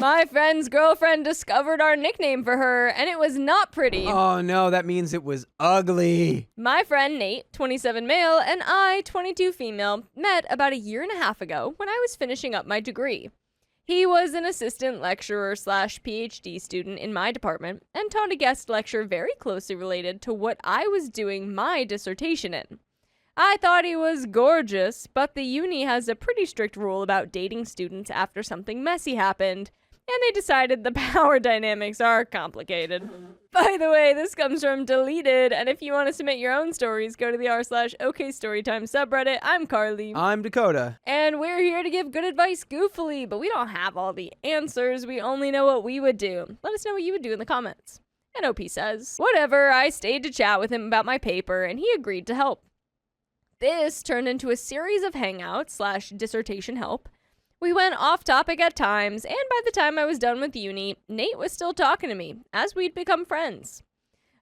My friend's girlfriend discovered our nickname for her, and it was not pretty. Oh no, that means it was ugly. My friend Nate, 27 male, and I, 22 female, met about a year and a half ago when I was finishing up my degree. He was an assistant lecturer / PhD student in my department and taught a guest lecture very closely related to what I was doing my dissertation in. I thought he was gorgeous, but the uni has a pretty strict rule about dating students after something messy happened, and they decided the power dynamics are complicated. By the way, this comes from Deleted, and if you want to submit your own stories, go to the r/OKStorytime subreddit. I'm Carly. I'm Dakota. And we're here to give good advice goofily, but we don't have all the answers. We only know what we would do. Let us know what you would do in the comments. And OP says, whatever, I stayed to chat with him about my paper, and he agreed to help. This turned into a series of hangouts / dissertation help. We went off topic at times, and by the time I was done with uni, Nate was still talking to me, as we'd become friends.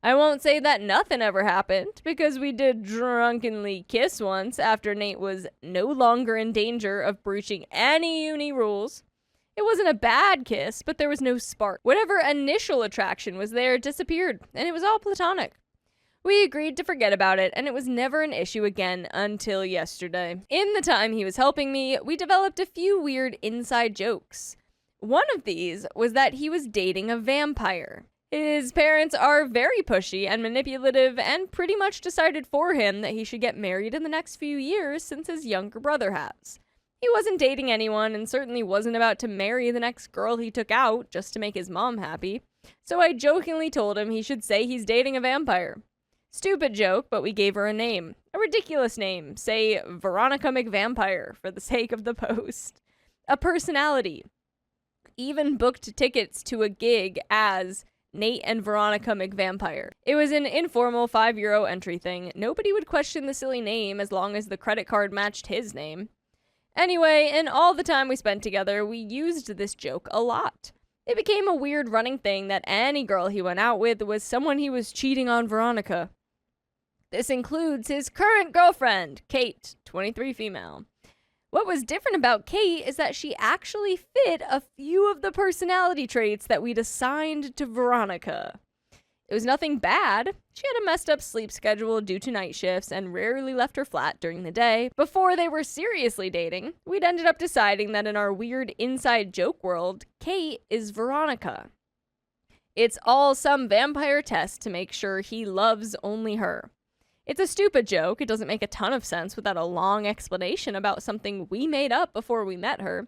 I won't say that nothing ever happened, because we did drunkenly kiss once after Nate was no longer in danger of breaching any uni rules. It wasn't a bad kiss, but there was no spark. Whatever initial attraction was there disappeared, and it was all platonic. We agreed to forget about it, and it was never an issue again until yesterday. In the time he was helping me, we developed a few weird inside jokes. One of these was that he was dating a vampire. His parents are very pushy and manipulative and pretty much decided for him that he should get married in the next few years since his younger brother has. He wasn't dating anyone and certainly wasn't about to marry the next girl he took out just to make his mom happy. So I jokingly told him he should say he's dating a vampire. Stupid joke, but we gave her a name. A ridiculous name. Say Veronica McVampire for the sake of the post. A personality. Even booked tickets to a gig as Nate and Veronica McVampire. It was an informal €5 entry thing. Nobody would question the silly name as long as the credit card matched his name. Anyway, in all the time we spent together, we used this joke a lot. It became a weird running thing that any girl he went out with was someone he was cheating on Veronica. This includes his current girlfriend, Kate, 23 female. What was different about Kate is that she actually fit a few of the personality traits that we'd assigned to Veronica. It was nothing bad. She had a messed up sleep schedule due to night shifts and rarely left her flat during the day. Before they were seriously dating, we'd ended up deciding that in our weird inside joke world, Kate is Veronica. It's all some vampire test to make sure he loves only her. It's a stupid joke. It doesn't make a ton of sense without a long explanation about something we made up before we met her. And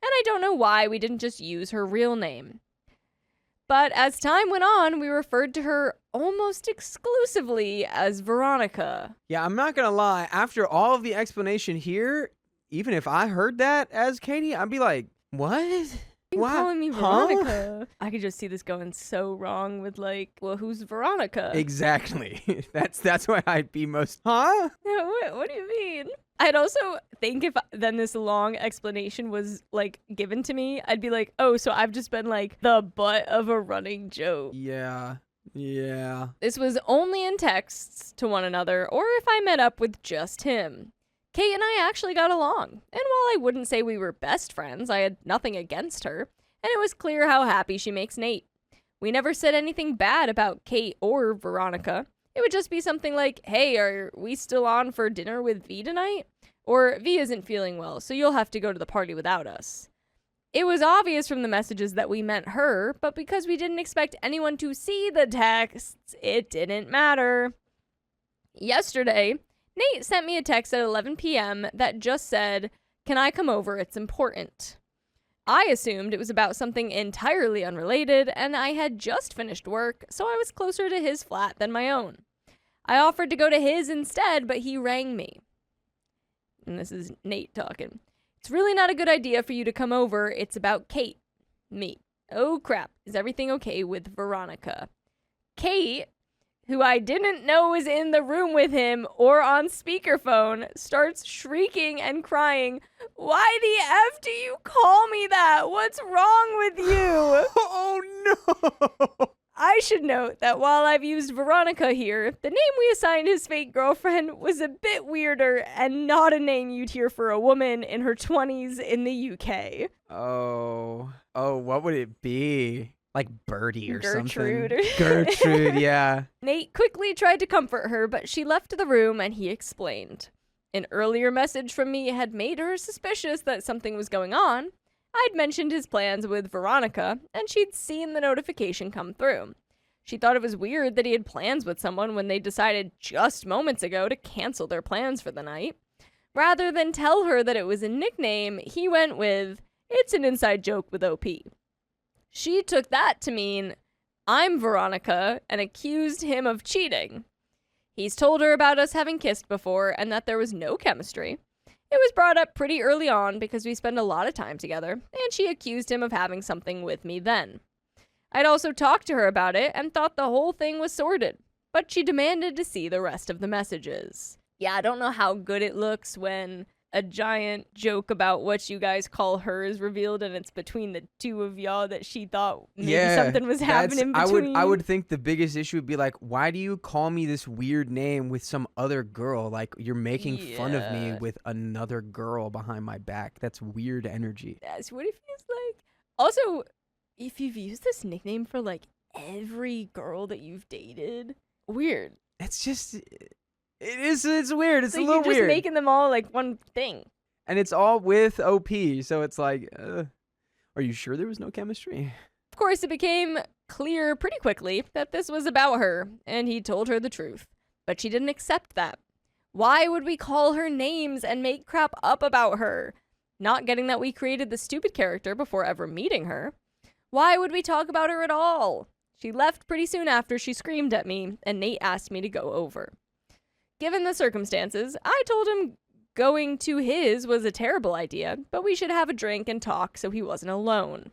I don't know why we didn't just use her real name. But as time went on, we referred to her almost exclusively as Veronica. Yeah, I'm not gonna lie. After all of the explanation here, even if I heard that as Katie, I'd be like, what? You're calling me Veronica. Huh? I could just see this going so wrong with well, who's Veronica? Exactly. That's why I'd be most, huh? What do you mean? I'd also think if then this long explanation was given to me, I'd be like, oh, so I've just been the butt of a running joke. Yeah. This was only in texts to one another or if I met up with just him. Kate and I actually got along, and while I wouldn't say we were best friends, I had nothing against her, and it was clear how happy she makes Nate. We never said anything bad about Kate or Veronica. It would just be something like, hey, are we still on for dinner with V tonight? Or V isn't feeling well, so you'll have to go to the party without us. It was obvious from the messages that we meant her, but because we didn't expect anyone to see the texts, it didn't matter. Yesterday, Nate sent me a text at 11 p.m. that just said, can I come over? It's important. I assumed it was about something entirely unrelated, and I had just finished work, so I was closer to his flat than my own. I offered to go to his instead, but he rang me. And this is Nate talking. It's really not a good idea for you to come over. It's about Kate. Me. Oh crap. Is everything okay with Veronica? Kate, who I didn't know was in the room with him or on speakerphone, starts shrieking and crying, why the F do you call me that? What's wrong with you? Oh no! I I should note that while I've used Veronica here, the name we assigned his fake girlfriend was a bit weirder and not a name you'd hear for a woman in her 20s in the UK. Oh, what would it be? Like Birdie or Gertrude. something. Gertrude, yeah. Nate quickly tried to comfort her, but she left the room and he explained. An earlier message from me had made her suspicious that something was going on. I'd mentioned his plans with Veronica, and she'd seen the notification come through. She thought it was weird that he had plans with someone when they decided just moments ago to cancel their plans for the night. Rather than tell her that it was a nickname, he went with, "It's an inside joke with OP." She took that to mean, "I'm Veronica," and accused him of cheating. He's told her about us having kissed before and that there was no chemistry. It was brought up pretty early on because we spend a lot of time together, and she accused him of having something with me then. I'd also talked to her about it and thought the whole thing was sorted, but she demanded to see the rest of the messages. Yeah, I don't know how good it looks when a giant joke about what you guys call her is revealed and it's between the two of y'all that she thought maybe something was happening between. I would think the biggest issue would be like, why do you call me this weird name with some other girl? Like, you're making fun of me with another girl behind my back. That's weird energy. That's what it feels like. Also, if you've used this nickname for like every girl that you've dated, weird. It's just... It's weird. It's like a little you're just weird. Making them all like one thing. And it's all with OP, so it's like, are you sure there was no chemistry? Of course, it became clear pretty quickly that this was about her, and he told her the truth. But she didn't accept that. Why would we call her names and make crap up about her? Not getting that we created the stupid character before ever meeting her. Why would we talk about her at all? She left pretty soon after she screamed at me, and Nate asked me to go over. Given the circumstances, I told him going to his was a terrible idea, but we should have a drink and talk so he wasn't alone.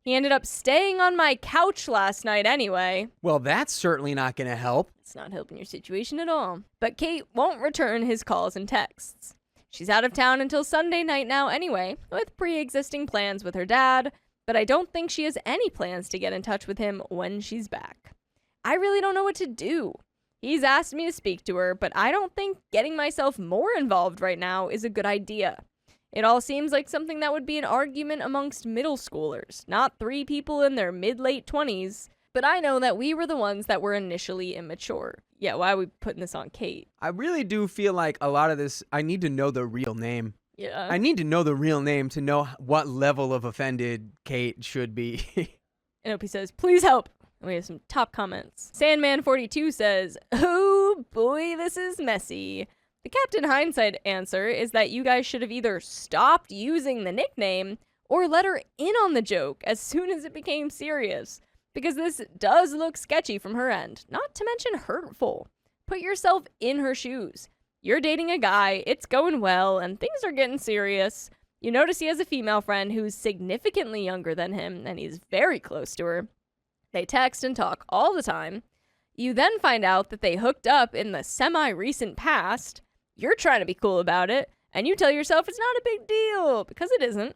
He ended up staying on my couch last night anyway. Well, that's certainly not going to help. It's not helping your situation at all. But Kate won't return his calls and texts. She's out of town until Sunday night now anyway, with pre-existing plans with her dad, but I don't think she has any plans to get in touch with him when she's back. I really don't know what to do. He's asked me to speak to her, but I don't think getting myself more involved right now is a good idea. It all seems like something that would be an argument amongst middle schoolers, not 3 people in their mid-late 20s, but I know that we were the ones that were initially immature. Yeah, why are we putting this on Kate? I really do feel like a lot of this, I need to know the real name. Yeah. I need to know the real name to know what level of offended Kate should be. And Opie says, "Please help." And we have some top comments. Sandman42 says, "Oh boy, this is messy." The Captain Hindsight answer is that you guys should have either stopped using the nickname or let her in on the joke as soon as it became serious, because this does look sketchy from her end, not to mention hurtful. Put yourself in her shoes. You're dating a guy, it's going well, and things are getting serious. You notice he has a female friend who's significantly younger than him, and he's very close to her. They text and talk all the time. You then find out that they hooked up in the semi-recent past. You're trying to be cool about it, and you tell yourself it's not a big deal, because it isn't.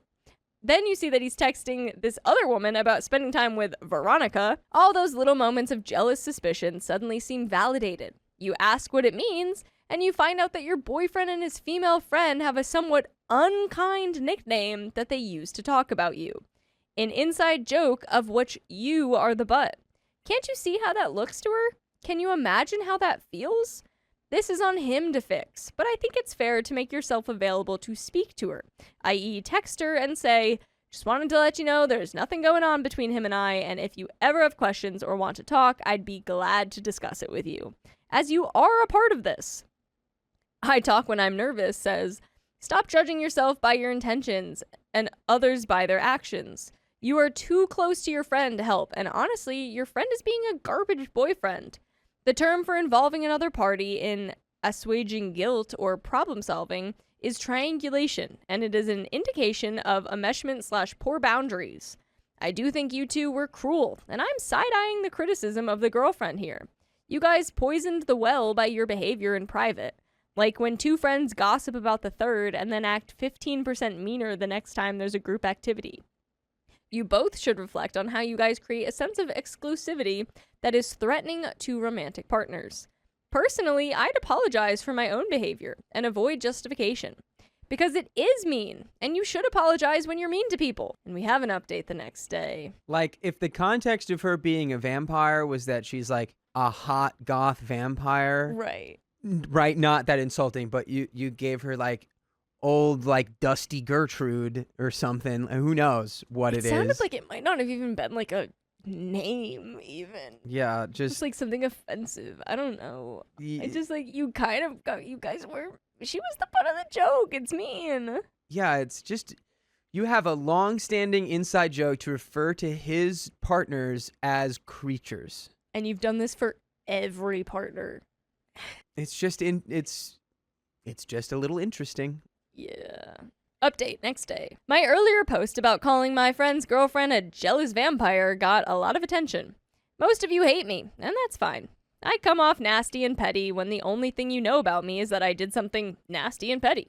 Then you see that he's texting this other woman about spending time with Veronica. All those little moments of jealous suspicion suddenly seem validated. You ask what it means, and you find out that your boyfriend and his female friend have a somewhat unkind nickname that they use to talk about you. An inside joke of which you are the butt. Can't you see how that looks to her? Can you imagine how that feels? This is on him to fix, but I think it's fair to make yourself available to speak to her, i.e. text her and say, "Just wanted to let you know there's nothing going on between him and I, and if you ever have questions or want to talk, I'd be glad to discuss it with you, as you are a part of this." I Talk When I'm Nervous says, "Stop judging yourself by your intentions and others by their actions. You are too close to your friend to help, and honestly, your friend is being a garbage boyfriend. The term for involving another party in assuaging guilt or problem solving is triangulation, and it is an indication of enmeshment/poor boundaries. I do think you two were cruel, and I'm side-eyeing the criticism of the girlfriend here. You guys poisoned the well by your behavior in private. Like when 2 friends gossip about the third and then act 15% meaner the next time there's a group activity. You both should reflect on how you guys create a sense of exclusivity that is threatening to romantic partners. Personally, I'd apologize for my own behavior and avoid justification. Because it is mean, and you should apologize when you're mean to people. And we have an update the next day. Like, if the context of her being a vampire was that she's like a hot goth vampire. Right. Right, not that insulting, but you gave her like old like Dusty Gertrude or something. Who knows what it is. It sounded like it might not have even been like a name even. Yeah, just like something offensive. I don't know. It's just like you guys were, she was the butt of the joke. It's mean. Yeah, it's just you have a long-standing inside joke to refer to his partners as creatures. And you've done this for every partner. It's just a little interesting. Yeah. Update next day. My earlier post about calling my friend's girlfriend a jealous vampire got a lot of attention. Most of you hate me, and that's fine. I come off nasty and petty when the only thing you know about me is that I did something nasty and petty.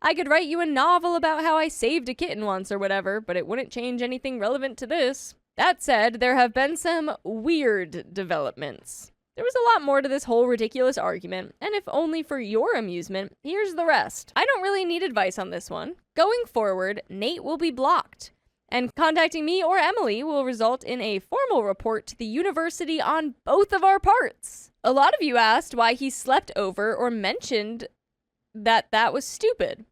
I could write you a novel about how I saved a kitten once or whatever, but it wouldn't change anything relevant to this. That said, there have been some weird developments. There was a lot more to this whole ridiculous argument, and if only for your amusement, here's the rest. I don't really need advice on this one. Going forward, Nate will be blocked, and contacting me or Emily will result in a formal report to the university on both of our parts. A lot of you asked why he slept over or mentioned that was stupid.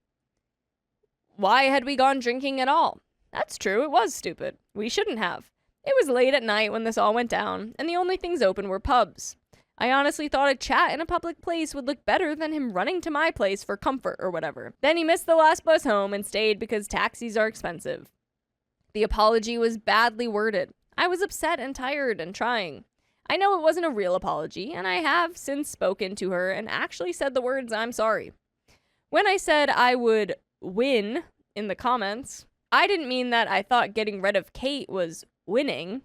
Why had we gone drinking at all? That's true, it was stupid. We shouldn't have. It was late at night when this all went down, and the only things open were pubs. I honestly thought a chat in a public place would look better than him running to my place for comfort or whatever. Then he missed the last bus home and stayed because taxis are expensive. The apology was badly worded. I was upset and tired and trying. I know it wasn't a real apology, and I have since spoken to her and actually said the words, "I'm sorry." When I said I would win in the comments, I didn't mean that I thought getting rid of Kate was winning.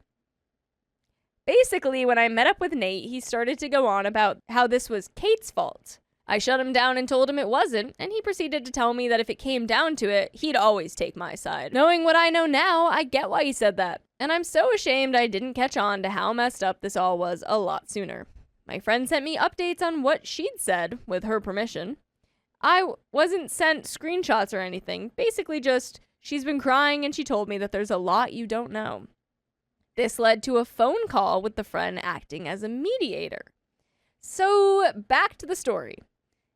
Basically, when I met up with Nate, he started to go on about how this was Kate's fault. I shut him down and told him it wasn't, and he proceeded to tell me that if it came down to it, he'd always take my side. Knowing what I know now, I get why he said that, and I'm so ashamed I didn't catch on to how messed up this all was a lot sooner. My friend sent me updates on what she'd said, with her permission. I wasn't sent screenshots or anything, basically just, she's been crying and she told me that there's a lot you don't know. This led to a phone call with the friend acting as a mediator. So, back to the story.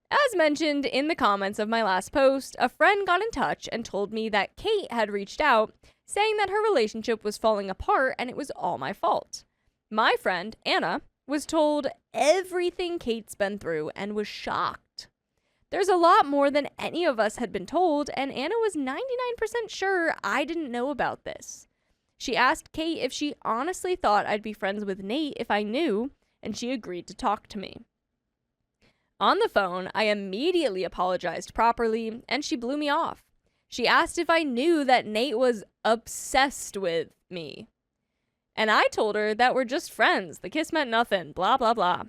As mentioned in the comments of my last post, a friend got in touch and told me that Kate had reached out, saying that her relationship was falling apart and it was all my fault. My friend, Anna, was told everything Kate's been through and was shocked. There's a lot more than any of us had been told, and Anna was 99% sure I didn't know about this. She asked Kate if she honestly thought I'd be friends with Nate if I knew, and she agreed to talk to me. On the phone, I immediately apologized properly, and she blew me off. She asked if I knew that Nate was obsessed with me. And I told her that we're just friends. The kiss meant nothing, blah, blah, blah.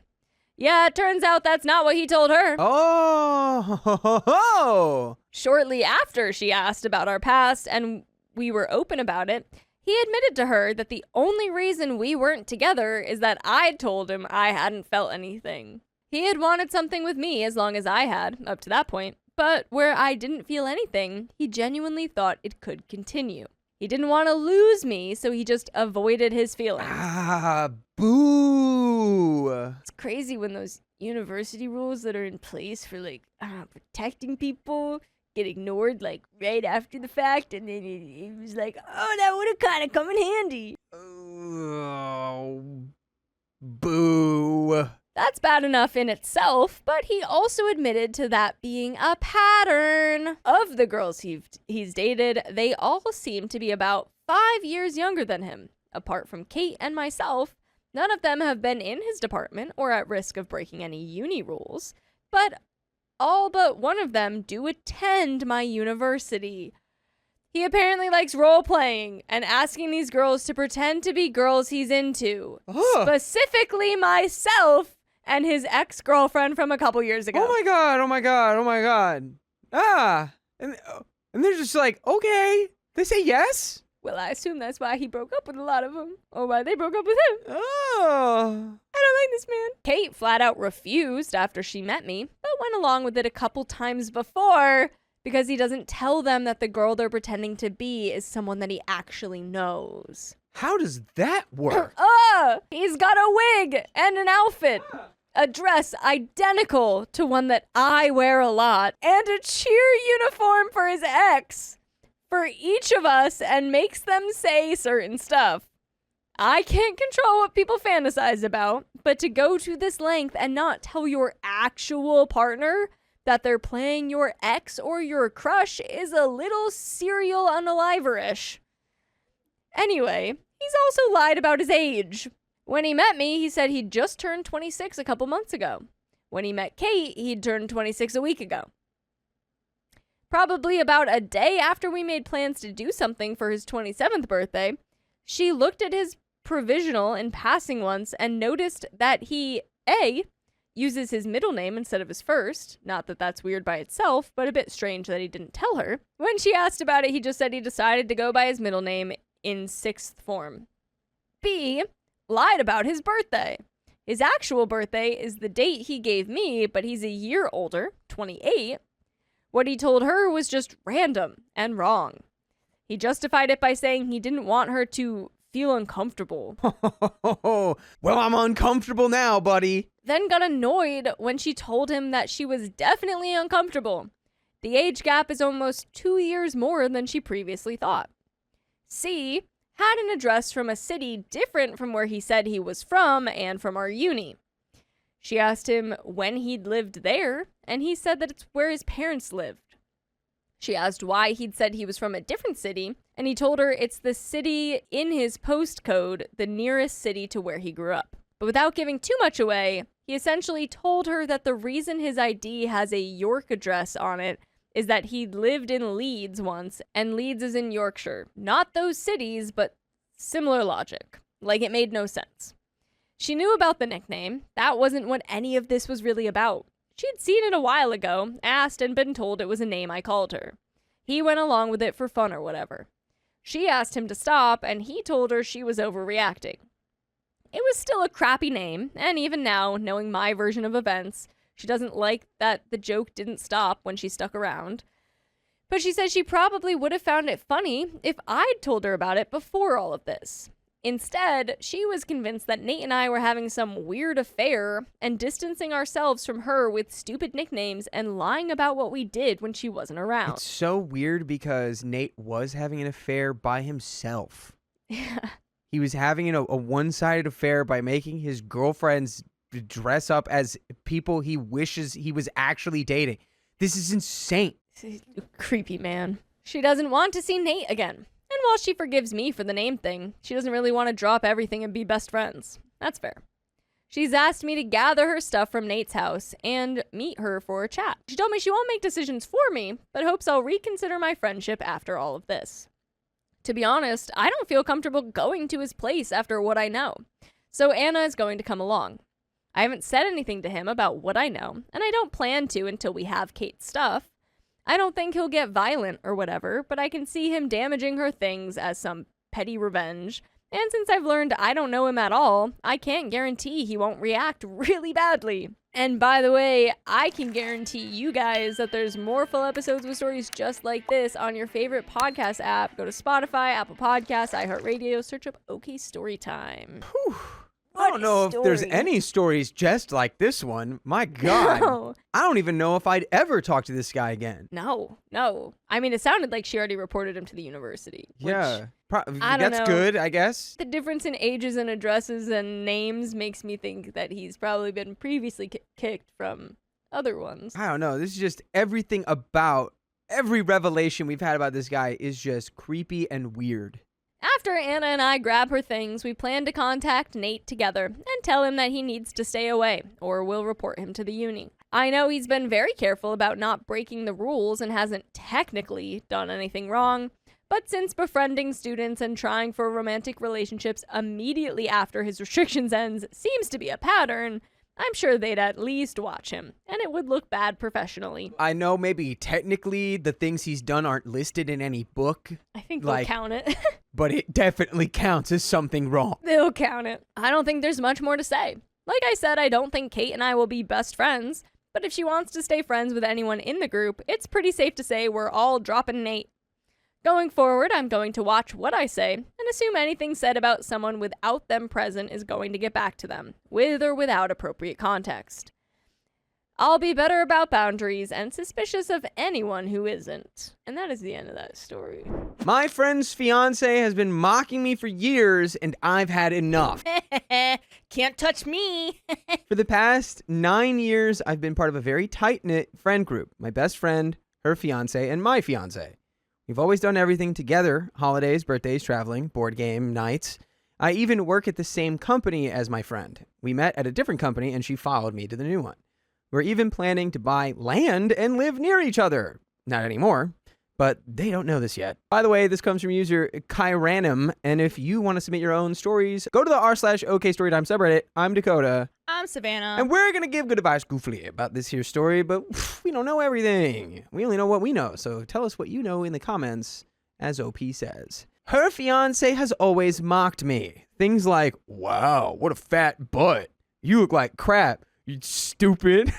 Yeah, it turns out that's not what he told her. Oh! Shortly after she asked about our past and we were open about it, he admitted to her that the only reason we weren't together is that I'd told him I hadn't felt anything. He had wanted something with me as long as I had, up to that point, but where I didn't feel anything, he genuinely thought it could continue. He didn't want to lose me, so he just avoided his feelings. Ah, boo! It's crazy when those university rules that are in place for, protecting people get ignored, right after the fact, and then it was like, oh, that would have kind of come in handy. Oh, boo. That's bad enough in itself, but he also admitted to that being a pattern. Of the girls he's dated, they all seem to be about 5 years younger than him. Apart from Kate and myself, none of them have been in his department or at risk of breaking any uni rules, but all but one of them do attend my university. He apparently likes role-playing and asking these girls to pretend to be girls he's into. Specifically myself and his ex-girlfriend from a couple years ago. Oh my god, oh my god, oh my god. Ah, and they're just like, okay. They say yes? Well, I assume that's why he broke up with a lot of them, or why they broke up with him. Oh. I don't like this man. Kate flat out refused after she met me, but went along with it a couple times before because he doesn't tell them that the girl they're pretending to be is someone that he actually knows. How does that work? He's got a wig and an outfit, a dress identical to one that I wear a lot, and a cheer uniform for his ex. For each of us, and makes them say certain stuff. I can't control what people fantasize about, but to go to this length and not tell your actual partner that they're playing your ex or your crush is a little serial unaliver-ish. Anyway, he's also lied about his age. When he met me, he said he'd just turned 26 a couple months ago. When he met Kate, he'd turned 26 a week ago. Probably about a day after we made plans to do something for his 27th birthday, she looked at his provisional in passing once and noticed that he, A, uses his middle name instead of his first. Not that that's weird by itself, but a bit strange that he didn't tell her. When she asked about it, he just said he decided to go by his middle name in sixth form. B, lied about his birthday. His actual birthday is the date he gave me, but he's a year older, 28. What he told her was just random and wrong. He justified it by saying he didn't want her to feel uncomfortable. Well, I'm uncomfortable now, buddy. Then got annoyed when she told him that she was definitely uncomfortable. The age gap is almost 2 years more than she previously thought. C, had an address from a city different from where he said he was from and from our uni. She asked him when he'd lived there, and he said that it's where his parents lived. She asked why he'd said he was from a different city, and he told her it's the city in his postcode, the nearest city to where he grew up. But without giving too much away, he essentially told her that the reason his ID has a York address on it is that he'd lived in Leeds once, and Leeds is in Yorkshire. Not those cities, but similar logic. Like, it made no sense. She knew about the nickname. That wasn't what any of this was really about. She'd seen it a while ago, asked, and been told it was a name I called her. He went along with it for fun or whatever. She asked him to stop, and he told her she was overreacting. It was still a crappy name, and even now, knowing my version of events, she doesn't like that the joke didn't stop when she stuck around. But she said she probably would have found it funny if I'd told her about it before all of this. Instead, she was convinced that Nate and I were having some weird affair and distancing ourselves from her with stupid nicknames and lying about what we did when she wasn't around. It's so weird because Nate was having an affair by himself. Yeah. He was having a one-sided affair by making his girlfriends dress up as people he wishes he was actually dating. This is insane. Creepy man. She doesn't want to see Nate again. And while she forgives me for the name thing, she doesn't really want to drop everything and be best friends. That's fair. She's asked me to gather her stuff from Nate's house and meet her for a chat. She told me she won't make decisions for me, but hopes I'll reconsider my friendship after all of this. To be honest, I don't feel comfortable going to his place after what I know. So Anna is going to come along. I haven't said anything to him about what I know, and I don't plan to until we have Kate's stuff. I don't think he'll get violent or whatever, but I can see him damaging her things as some petty revenge. And since I've learned I don't know him at all, I can't guarantee he won't react really badly. And by the way, I can guarantee you guys that there's more full episodes with stories just like this on your favorite podcast app. Go to Spotify, Apple Podcasts, iHeartRadio, search up OK Storytime. Whew. I don't know if there's any stories just like this one. My God. No. I don't even know if I'd ever talk to this guy again. No. I mean, it sounded like she already reported him to the university. Yeah. I don't know. Good, I guess. The difference in ages and addresses and names makes me think that he's probably been previously kicked from other ones. I don't know. This is just everything about every revelation we've had about this guy is just creepy and weird. After Anna and I grab her things, we plan to contact Nate together and tell him that he needs to stay away, or we'll report him to the uni. I know he's been very careful about not breaking the rules and hasn't technically done anything wrong, but since befriending students and trying for romantic relationships immediately after his restrictions ends seems to be a pattern, I'm sure they'd at least watch him, and it would look bad professionally. I know maybe technically the things he's done aren't listed in any book, I think they'll count it. but it definitely counts as something wrong. They'll count it. I don't think there's much more to say. Like I said, I don't think Kate and I will be best friends, but if she wants to stay friends with anyone in the group, it's pretty safe to say we're all dropping an 8. Going forward, I'm going to watch what I say and assume anything said about someone without them present is going to get back to them, with or without appropriate context. I'll be better about boundaries and suspicious of anyone who isn't. And that is the end of that story. My friend's fiance has been mocking me for years, and I've had enough. Can't touch me. For the past 9 years, I've been part of a very tight-knit friend group. My best friend, her fiance, and my fiance. We've always done everything together. Holidays, birthdays, traveling, board game, nights. I even work at the same company as my friend. We met at a different company, and she followed me to the new one. We're even planning to buy land and live near each other. Not anymore, but they don't know this yet. By the way, this comes from user Kyranim, and if you want to submit your own stories, go to the r/OKStorytime subreddit. I'm Dakota. I'm Savannah. And we're going to give good advice goofily about this here story, but we don't know everything. We only know what we know, so tell us what you know in the comments, as OP says. Her fiance has always mocked me. Things like, wow, what a fat butt. You look like crap. You stupid.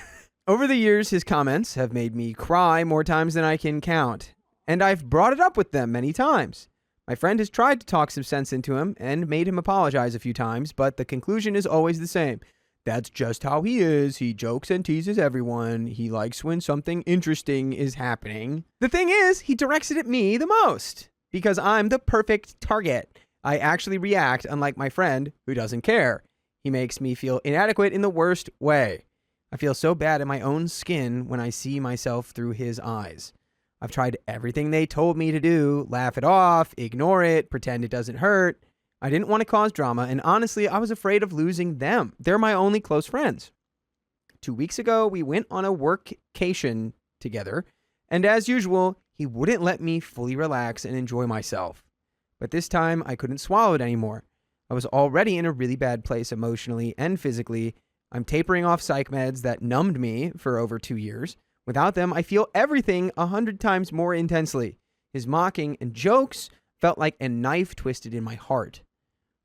Over the years, his comments have made me cry more times than I can count, and I've brought it up with them many times. My friend has tried to talk some sense into him and made him apologize a few times, but the conclusion is always the same. That's just how he is. He jokes and teases everyone. He likes when something interesting is happening. The thing is, he directs it at me the most, because I'm the perfect target. I actually react, unlike my friend, who doesn't care. He makes me feel inadequate in the worst way. I feel so bad in my own skin when I see myself through his eyes. I've tried everything they told me to do, laugh it off, ignore it, pretend it doesn't hurt. I didn't want to cause drama, and honestly, I was afraid of losing them. They're my only close friends. 2 weeks ago, we went on a workcation together, and as usual, he wouldn't let me fully relax and enjoy myself. But this time, I couldn't swallow it anymore. I was already in a really bad place emotionally and physically. I'm tapering off psych meds that numbed me for over 2 years. Without them, I feel everything 100 times more intensely. His mocking and jokes felt like a knife twisted in my heart.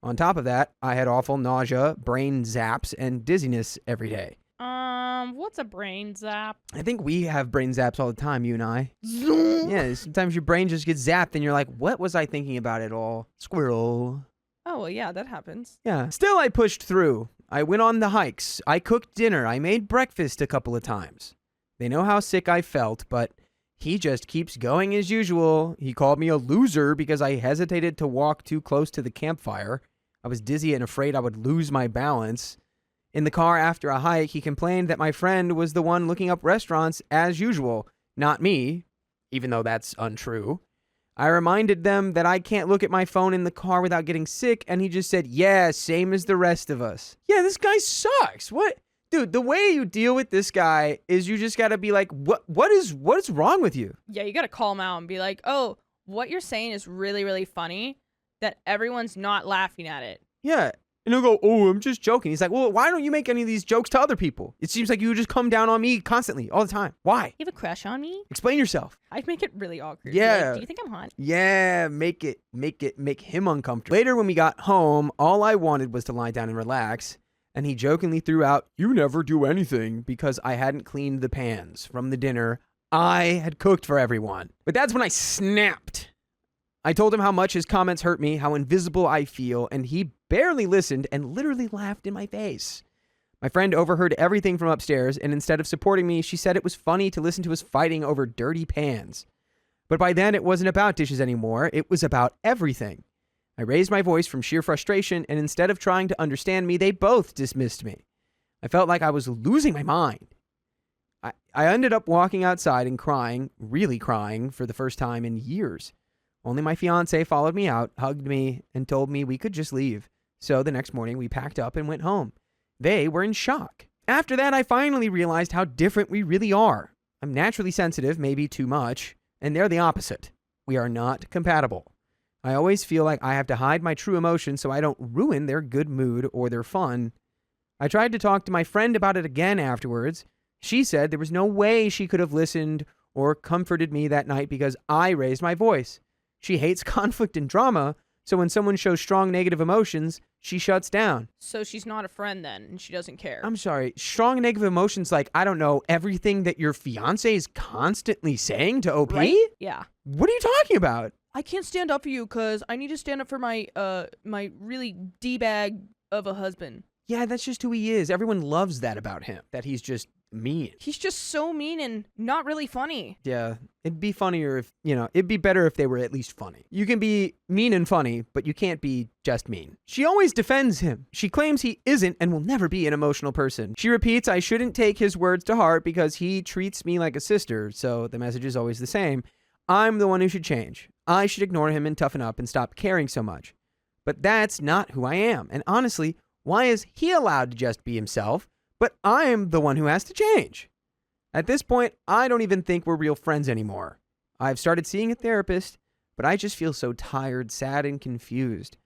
On top of that, I had awful nausea, brain zaps, and dizziness every day. What's a brain zap? I think we have brain zaps all the time, you and I. Zoom. Yeah, sometimes your brain just gets zapped and you're like, what was I thinking about at all? Squirrel. Oh, well, yeah, that happens. Yeah. Still, I pushed through. I went on the hikes. I cooked dinner. I made breakfast a couple of times. They know how sick I felt, but he just keeps going as usual. He called me a loser because I hesitated to walk too close to the campfire. I was dizzy and afraid I would lose my balance. In the car after a hike, he complained that my friend was the one looking up restaurants as usual, not me, even though that's untrue. I reminded them that I can't look at my phone in the car without getting sick, and he just said, yeah, same as the rest of us. Yeah, this guy sucks. What? Dude, the way you deal with this guy is you just gotta be like, what is wrong with you? Yeah, you gotta call him out and be like, oh, what you're saying is really, really funny, that everyone's not laughing at it. Yeah. And he'll go, oh, I'm just joking. He's like, well, why don't you make any of these jokes to other people? It seems like you just come down on me constantly, all the time. Why? You have a crush on me? Explain yourself. I'd make it really awkward. Yeah. Like, do you think I'm hot? Yeah, make him uncomfortable. Later, when we got home, all I wanted was to lie down and relax. And he jokingly threw out, you never do anything, because I hadn't cleaned the pans from the dinner I had cooked for everyone. But that's when I snapped. I told him how much his comments hurt me, how invisible I feel, and he barely listened and literally laughed in my face. My friend overheard everything from upstairs, and instead of supporting me, she said it was funny to listen to us fighting over dirty pans. But by then, it wasn't about dishes anymore. It was about everything. I raised my voice from sheer frustration, and instead of trying to understand me, they both dismissed me. I felt like I was losing my mind. I ended up walking outside and crying, really crying, for the first time in years. Only my fiancé followed me out, hugged me, and told me we could just leave. So the next morning, we packed up and went home. They were in shock. After that, I finally realized how different we really are. I'm naturally sensitive, maybe too much, and they're the opposite. We are not compatible. I always feel like I have to hide my true emotions so I don't ruin their good mood or their fun. I tried to talk to my friend about it again afterwards. She said there was no way she could have listened or comforted me that night because I raised my voice. She hates conflict and drama, so when someone shows strong negative emotions, she shuts down. So she's not a friend then, and she doesn't care. I'm sorry, strong negative emotions like, I don't know, everything that your fiancé is constantly saying to OP? Right? Yeah. What are you talking about? I can't stand up for you because I need to stand up for my my really D-bag of a husband. Yeah, that's just who he is. Everyone loves that about him, that he's just mean. He's just so mean and not really funny. Yeah, it'd be funnier if, it'd be better if they were at least funny. You can be mean and funny, but you can't be just mean. She always defends him. She claims he isn't and will never be an emotional person. She repeats I shouldn't take his words to heart because he treats me like a sister, so the message is always the same. I'm the one who should change. I should ignore him and toughen up and stop caring so much. But that's not who I am. And honestly, why is he allowed to just be himself, but I'm the one who has to change? At this point, I don't even think we're real friends anymore. I've started seeing a therapist, but I just feel so tired, sad, and confused.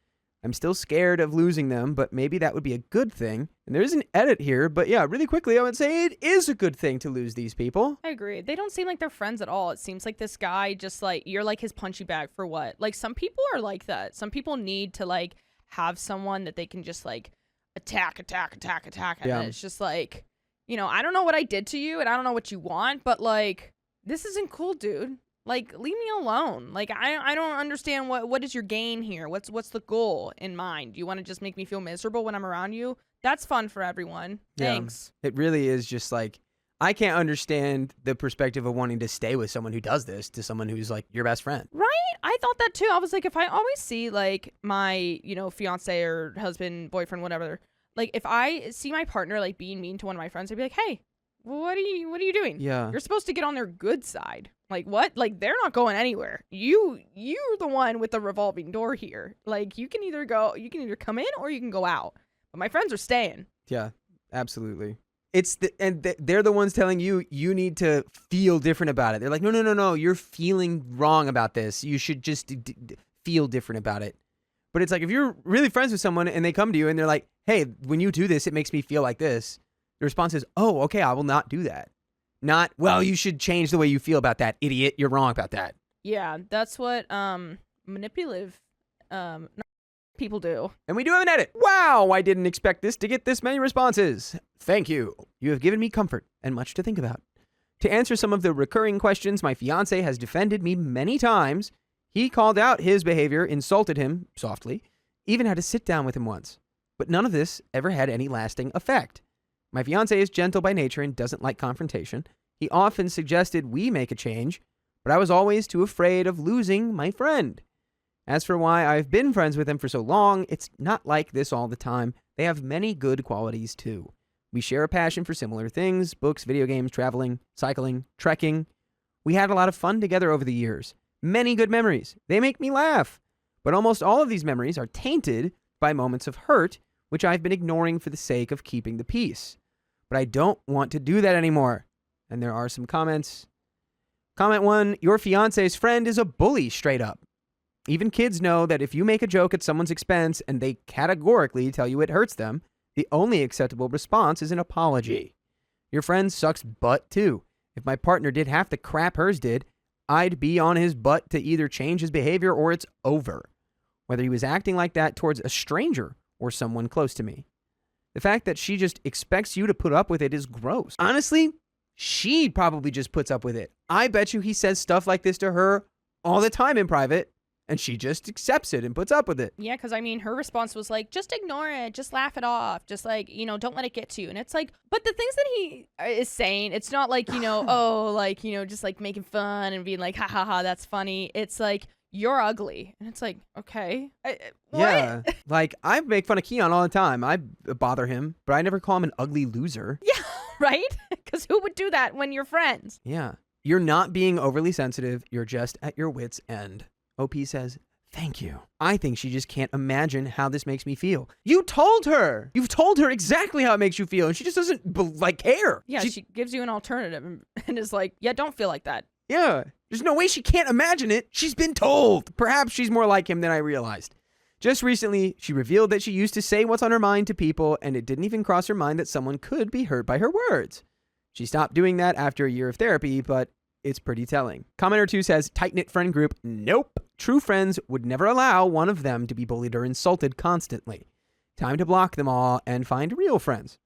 I'm still scared of losing them, but maybe that would be a good thing. And there is an edit here, but yeah, really quickly, I would say it is a good thing to lose these people. I agree. They don't seem like they're friends at all. It seems like this guy just like, you're like his punchy bag for what? Like some people are like that. Some people need to like have someone that they can just like attack. And Yeah. it's just like, I don't know what I did to you and I don't know what you want, but like, this isn't cool, dude. Like, leave me alone. Like, I don't understand what is your gain here? What's the goal in mind? You want to just make me feel miserable when I'm around you? That's fun for everyone. Yeah. Thanks. It really is just like, I can't understand the perspective of wanting to stay with someone who does this to someone who's like your best friend. Right? I thought that too. I was like, if I always see like my, fiance or husband, boyfriend, whatever, like if I see my partner like being mean to one of my friends, I'd be like, hey, what are you doing? Yeah. You're supposed to get on their good side. Like what? Like they're not going anywhere. You're the one with the revolving door here. Like you can either come in or you can go out. But my friends are staying. Yeah, absolutely. They're the ones telling you need to feel different about it. They're like, no, you're feeling wrong about this. You should just feel different about it. But it's like, if you're really friends with someone and they come to you and they're like, hey, when you do this, it makes me feel like this. The response is, oh, okay, I will not do that. Not, well, you should change the way you feel about that, idiot. You're wrong about that. Yeah, that's what manipulative people do. And we do have an edit. Wow, I didn't expect this to get this many responses. Thank you. You have given me comfort and much to think about. To answer some of the recurring questions, my fiancé has defended me many times. He called out his behavior, insulted him softly, even had to sit down with him once. But none of this ever had any lasting effect. My fiancé is gentle by nature and doesn't like confrontation. He often suggested we make a change, but I was always too afraid of losing my friend. As for why I've been friends with him for so long, it's not like this all the time. They have many good qualities too. We share a passion for similar things: books, video games, traveling, cycling, trekking. We had a lot of fun together over the years. Many good memories. They make me laugh. But almost all of these memories are tainted by moments of hurt, which I've been ignoring for the sake of keeping the peace. But I don't want to do that anymore. And there are some comments. Comment 1, your fiance's friend is a bully, straight up. Even kids know that if you make a joke at someone's expense and they categorically tell you it hurts them, the only acceptable response is an apology. Your friend sucks butt too. If my partner did half the crap hers did, I'd be on his butt to either change his behavior or it's over. Whether he was acting like that towards a stranger or someone close to me. The fact that she just expects you to put up with it is gross. Honestly, she probably just puts up with it. I bet you he says stuff like this to her all the time in private, and she just accepts it and puts up with it. Yeah, because I mean, her response was like, just ignore it, just laugh it off, just like, don't let it get to you. And it's like, but the things that he is saying, it's not like, just like making fun and being like, ha ha ha, that's funny. It's like, you're ugly. And it's like, okay. What? Yeah. Like, I make fun of Keon all the time. I bother him, but I never call him an ugly loser. Yeah, right? Because who would do that when you're friends? Yeah. You're not being overly sensitive. You're just at your wit's end. OP says, thank you. I think she just can't imagine how this makes me feel. You told her. You've told her exactly how it makes you feel, and she just doesn't, care. Yeah, she gives you an alternative and is like, yeah, don't feel like that. Yeah. There's no way she can't imagine it. She's been told. Perhaps she's more like him than I realized. Just recently, she revealed that she used to say what's on her mind to people, and it didn't even cross her mind that someone could be hurt by her words. She stopped doing that after a year of therapy, but it's pretty telling. Commenter 2 says, tight-knit friend group, nope. True friends would never allow one of them to be bullied or insulted constantly. Time to block them all and find real friends.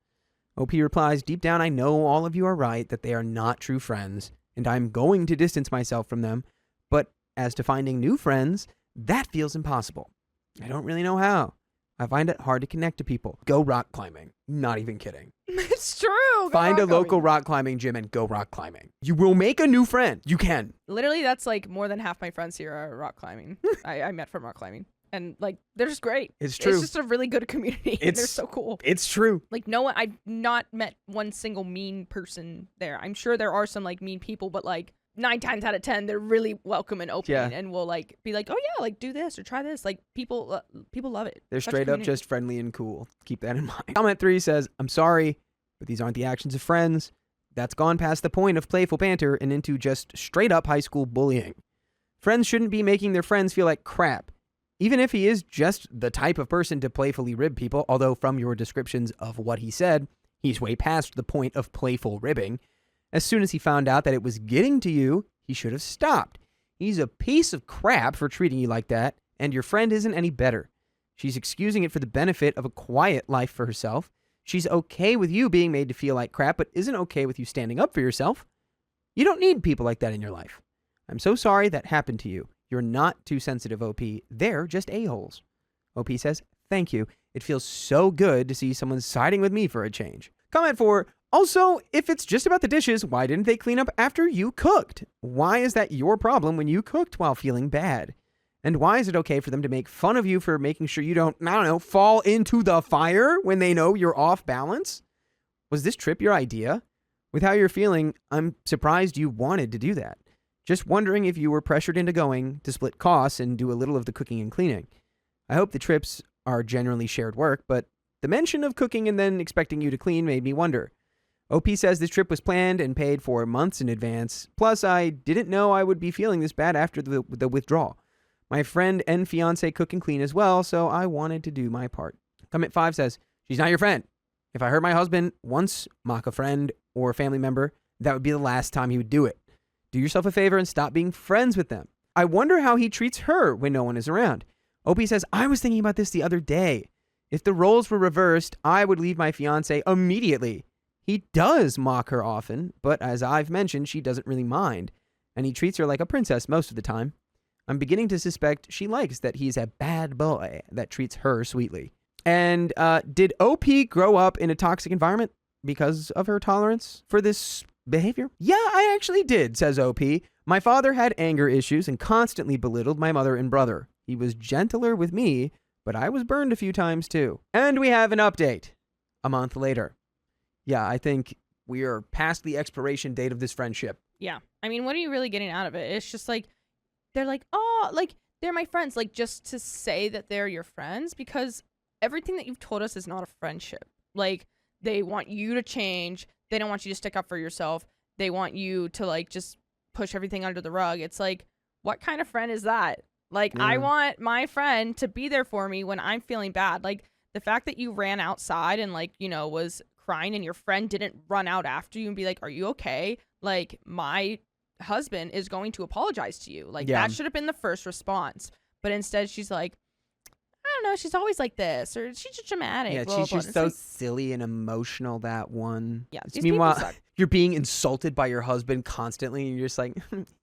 OP replies, deep down I know all of you are right that they are not true friends, and I'm going to distance myself from them, but as to finding new friends, that feels impossible. I don't really know how. I find it hard to connect to people. Go rock climbing. Not even kidding. It's true. Go Find a rock local climbing. rock climbing gym and go rock climbing. You will make a new friend. You can. Literally, that's like more than half my friends here are rock climbing. I met from rock climbing. And like, they're just great. It's true. It's just a really good community. They're so cool. It's true. Like, no one, I've not met one single mean person there. I'm sure there are some like mean people, but like 9 times out of 10, they're really welcome and open and will like be like, oh yeah, like do this or try this. Like people love it. They're Such a straight up community. just friendly and cool. Keep that in mind. Comment 3 says, I'm sorry, but these aren't the actions of friends. That's gone past the point of playful banter and into just straight up high school bullying. Friends shouldn't be making their friends feel like crap. Even if he is just the type of person to playfully rib people, although from your descriptions of what he said, he's way past the point of playful ribbing. As soon as he found out that it was getting to you, he should have stopped. He's a piece of crap for treating you like that, and your friend isn't any better. She's excusing it for the benefit of a quiet life for herself. She's okay with you being made to feel like crap, but isn't okay with you standing up for yourself. You don't need people like that in your life. I'm so sorry that happened to you. You're not too sensitive, OP. They're just a-holes. OP says, thank you. It feels so good to see someone siding with me for a change. Comment 4, also, if it's just about the dishes, why didn't they clean up after you cooked? Why is that your problem when you cooked while feeling bad? And why is it okay for them to make fun of you for making sure you don't, fall into the fire when they know you're off balance? Was this trip your idea? With how you're feeling, I'm surprised you wanted to do that. Just wondering if you were pressured into going to split costs and do a little of the cooking and cleaning. I hope the trips are generally shared work, but the mention of cooking and then expecting you to clean made me wonder. OP says this trip was planned and paid for months in advance. Plus, I didn't know I would be feeling this bad after the withdrawal. My friend and fiancé cook and clean as well, so I wanted to do my part. Comment 5 says, she's not your friend. If I heard my husband once mock a friend or a family member, that would be the last time he would do it. Do yourself a favor and stop being friends with them. I wonder how he treats her when no one is around. OP says, I was thinking about this the other day. If the roles were reversed, I would leave my fiancé immediately. He does mock her often, but as I've mentioned, she doesn't really mind, and he treats her like a princess most of the time. I'm beginning to suspect she likes that he's a bad boy that treats her sweetly. And did OP grow up in a toxic environment because of her tolerance for this behavior? Yeah, I actually did, says OP. My father had anger issues and constantly belittled my mother and brother. He was gentler with me, but I was burned a few times too. And we have an update a month later. Yeah, I think we are past the expiration date of this friendship. Yeah. I mean, what are you really getting out of it? It's just like, they're like, oh, like, they're my friends. Like, just to say that they're your friends, because everything that you've told us is not a friendship. Like, they want you to change. They don't want you to stick up for yourself. They want you to, like, just push everything under the rug. It's like, what kind of friend is that? Like, Yeah. I want my friend to be there for me when I'm feeling bad. Like, the fact that you ran outside and, like, you know, was crying and your friend didn't run out after you and be like, are you okay? Like, my husband is going to apologize to you. Like, that should have been the first response. But instead, she's like, I don't know, she's always like this, or she's just dramatic. Yeah, blah, she's blah, just blah. so It's like, silly and emotional, that one. yeah, It's these people meanwhile, suck. you're being insulted by your husband constantly, and you're just like,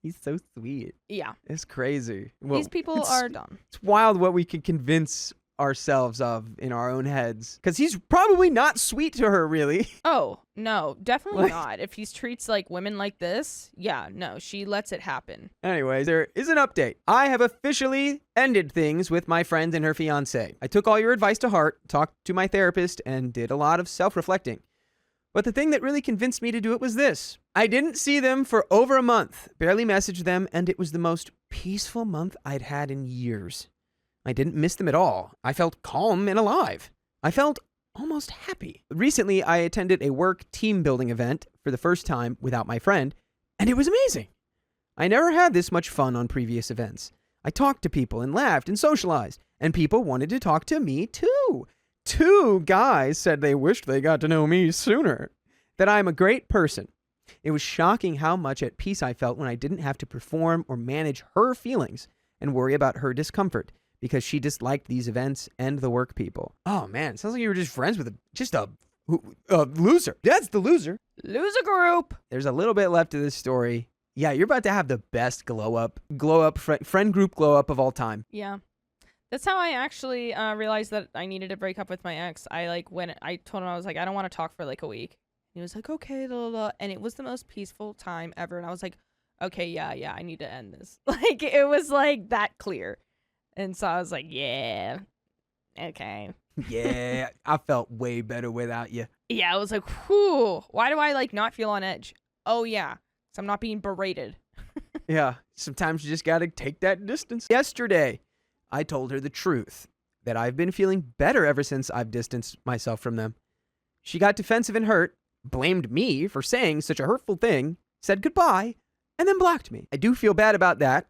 he's so sweet. Yeah, It's crazy. Well, these people it's- are dumb. It's wild what we can convince ourselves of in our own heads. Because he's probably not sweet to her, really. Oh, no, definitely Like- not. If he treats, like, women like this, yeah, no, she lets it happen. Anyways, there is an update. I have officially ended things with my friend and her fiancé. I took all your advice to heart, talked to my therapist, and did a lot of self-reflecting. But the thing that really convinced me to do it was this. I didn't see them for over a month, barely messaged them, and it was the most peaceful month I'd had in years. I didn't miss them at all. I felt calm and alive. I felt almost happy. Recently, I attended a work team building event for the first time without my friend, and it was amazing. I never had this much fun on previous events. I talked to people and laughed and socialized. and people wanted to talk to me too. 2 guys said they wished they got to know me sooner, that I'm a great person. It was shocking how much at peace I felt when I didn't have to perform or manage her feelings and worry about her discomfort because she disliked these events and the work people. Oh man, sounds like you were just friends with a loser. That's the loser. Loser group. There's a little bit left of this story. Yeah, you're about to have the best friend group glow up of all time. Yeah. That's how I actually realized that I needed to break up with my ex. I told him, I was like, I don't want to talk for like a week. He was like, okay, blah, blah, blah. And it was the most peaceful time ever. And I was like, okay, yeah, I need to end this. Like, it was like that clear. And so I was like, yeah, okay. Yeah, I felt way better without you. Yeah, I was like, whew, why do I like not feel on edge? Oh yeah, because I'm not being berated. Yeah, sometimes you just gotta take that distance. Yesterday, I told her the truth, that I've been feeling better ever since I've distanced myself from them. She got defensive and hurt, blamed me for saying such a hurtful thing, said goodbye, and then blocked me. I do feel bad about that.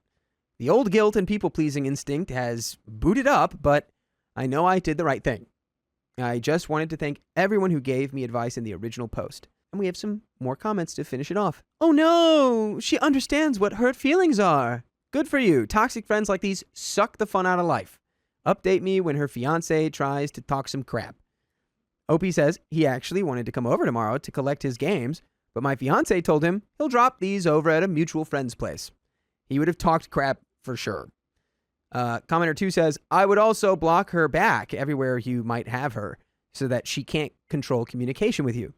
The old guilt and people-pleasing instinct has booted up, but I know I did the right thing. I just wanted to thank everyone who gave me advice in the original post. And we have some more comments to finish it off. Oh no, she understands what hurt feelings are. Good for you. Toxic friends like these suck the fun out of life. Update me when her fiancé tries to talk some crap. OP says he actually wanted to come over tomorrow to collect his games, but my fiancé told him he'll drop these over at a mutual friend's place. He would have talked crap for sure. Commenter 2 says, I would also block her back everywhere you might have her so that she can't control communication with you.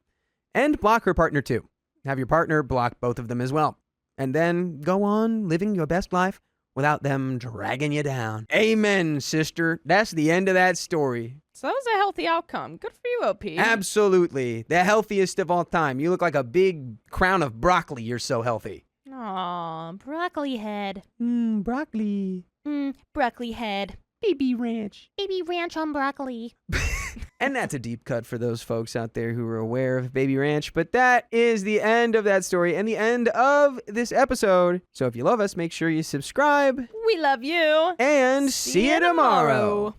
And block her partner too. Have your partner block both of them as well. And then go on living your best life without them dragging you down. Amen, sister. That's the end of that story. So that was a healthy outcome. Good for you, OP. Absolutely. The healthiest of all time. You look like a big crown of broccoli. You're so healthy. Aw, broccoli head. Broccoli. Broccoli head. Baby ranch. Baby ranch on broccoli. And that's a deep cut for those folks out there who are aware of Baby Ranch. But that is the end of that story and the end of this episode. So if you love us, make sure you subscribe. We love you. And see you tomorrow.